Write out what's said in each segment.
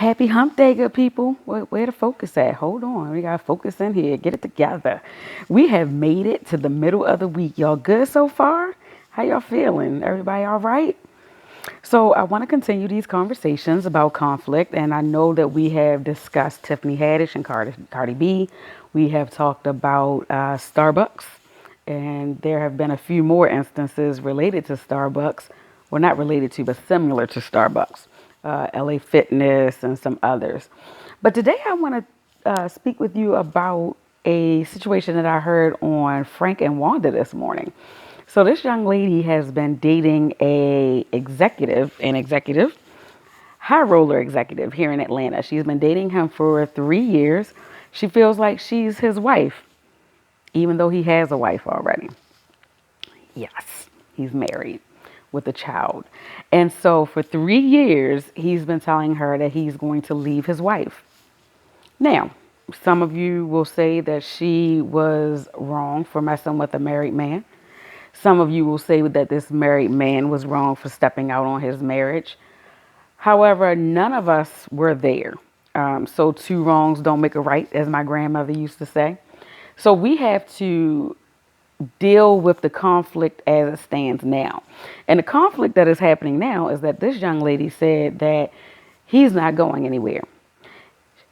Happy hump day, good people. Where the focus at? Hold on. We got to focus in here. Get it together. We have made it to the middle of the week. Y'all good so far? How y'all feeling? Everybody all right? So I want to continue these conversations about conflict. And I know that we have discussed Tiffany Haddish and Cardi B. We have talked about Starbucks. And there have been a few more instances related to Starbucks. Well, not related to, but similar to Starbucks. LA Fitness and some others. But today I want to speak with you about a situation that I heard on Frank and Wanda this morning. So this young lady has been dating an executive, high roller executive here in Atlanta. She's been dating him for 3 years. She feels like she's his wife, even though he has a wife already. Yes, he's married with a child. And so for 3 years, he's been telling her that he's going to leave his wife. Now, some of you will say that she was wrong for messing with a married man. Some of you will say that this married man was wrong for stepping out on his marriage. However, none of us were there. So two wrongs don't make a right, as my grandmother used to say. So we have to deal with the conflict as it stands now. And the conflict that is happening now is that this young lady said that he's not going anywhere.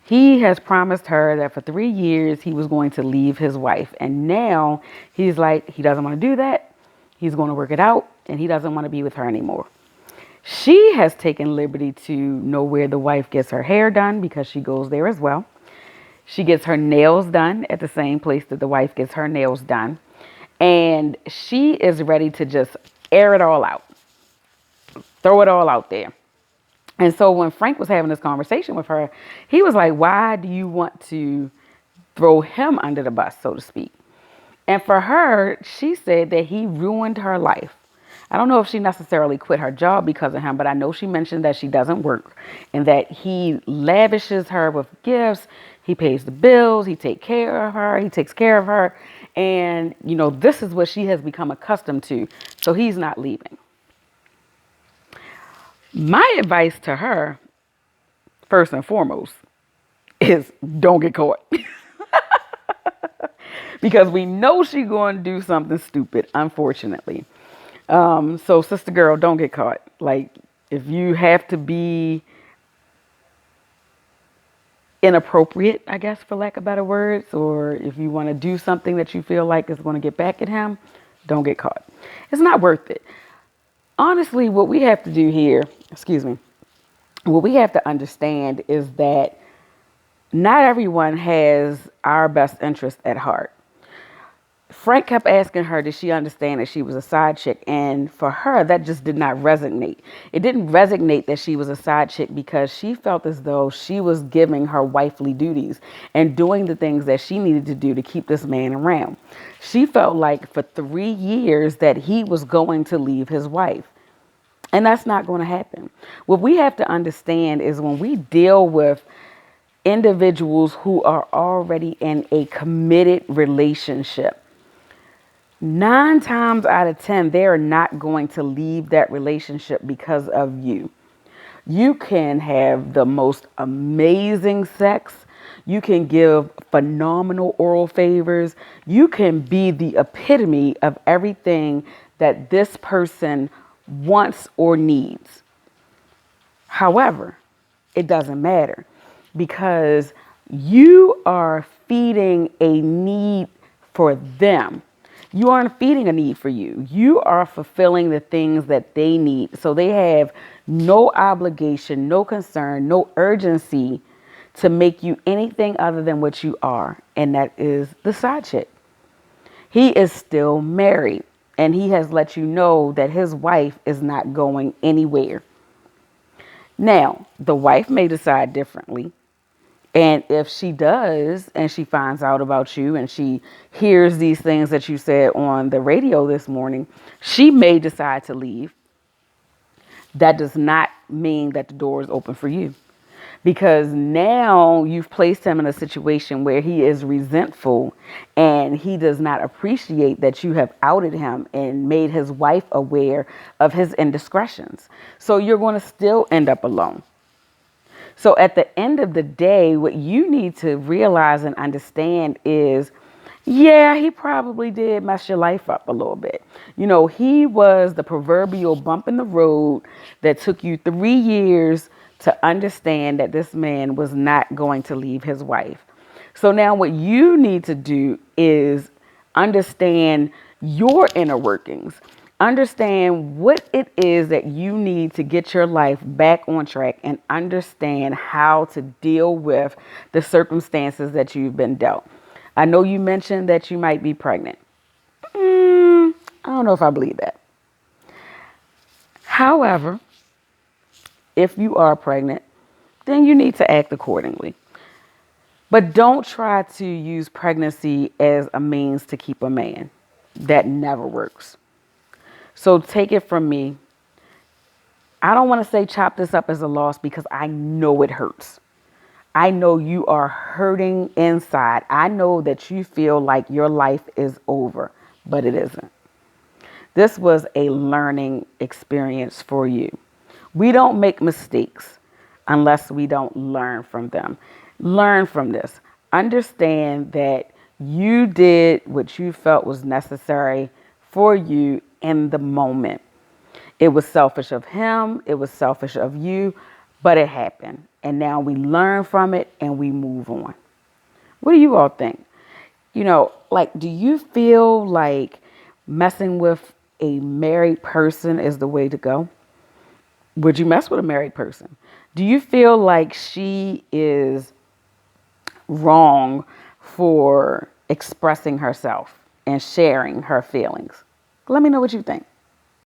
He has promised her that for 3 years he was going to leave his wife. And now he's like, he doesn't want to do that. He's going to work it out and he doesn't want to be with her anymore. She has taken liberty to know where the wife gets her hair done because she goes there as well. She gets her nails done at the same place that the wife gets her nails done. And she is ready to just air it all out, throw it all out there. And so when Frank was having this conversation with her, he was like, why do you want to throw him under the bus, so to speak? And for her, she said that he ruined her life. I don't know if she necessarily quit her job because of him, but I know she mentioned that she doesn't work and that he lavishes her with gifts. He pays the bills. He takes care of her. He takes care of her. And, this is what she has become accustomed to. So he's not leaving. My advice to her, first and foremost, is don't get caught. Because we know she's going to do something stupid, unfortunately. So sister girl, don't get caught. Like, if you have to be inappropriate, I guess, for lack of better words, or if you want to do something that you feel like is going to get back at him, don't get caught. It's not worth it. Honestly, what we have to do here, what we have to understand is that not everyone has our best interest at heart. Frank kept asking her, did she understand that she was a side chick? And for her, that just did not resonate. It didn't resonate that she was a side chick because she felt as though she was giving her wifely duties and doing the things that she needed to do to keep this man around. She felt like for 3 years that he was going to leave his wife. And that's not going to happen. What we have to understand is when we deal with individuals who are already in a committed relationship, 9 times out of 10, they're not going to leave that relationship because of you. You can have the most amazing sex. You can give phenomenal oral favors. You can be the epitome of everything that this person wants or needs. However, it doesn't matter because you are feeding a need for them. You aren't feeding a need for you. You are fulfilling the things that they need. So they have no obligation, no concern, no urgency to make you anything other than what you are. And that is the side chick. He is still married and he has let you know that his wife is not going anywhere. Now, the wife may decide differently. And if she does, and she finds out about you and she hears these things that you said on the radio this morning, she may decide to leave. That does not mean that the door is open for you. Because now you've placed him in a situation where he is resentful and he does not appreciate that you have outed him and made his wife aware of his indiscretions. So you're going to still end up alone. So at the end of the day, what you need to realize and understand is, yeah, he probably did mess your life up a little bit. He was the proverbial bump in the road that took you 3 years to understand that this man was not going to leave his wife. So now what you need to do is understand your inner workings. Understand what it is that you need to get your life back on track and understand how to deal with the circumstances that you've been dealt. I know you mentioned that you might be pregnant. I don't know if I believe that. However, if you are pregnant, then you need to act accordingly. But don't try to use pregnancy as a means to keep a man. That never works. So take it from me. I don't want to say chop this up as a loss because I know it hurts. I know you are hurting inside. I know that you feel like your life is over, but it isn't. This was a learning experience for you. We don't make mistakes unless we don't learn from them. Learn from this. Understand that you did what you felt was necessary for you in the moment. It was selfish of him, it was selfish of you, but it happened. And now we learn from it and we move on. What do you all think? Do you feel like messing with a married person is the way to go? Would you mess with a married person? Do you feel like she is wrong for expressing herself and sharing her feelings? Let me know what you think.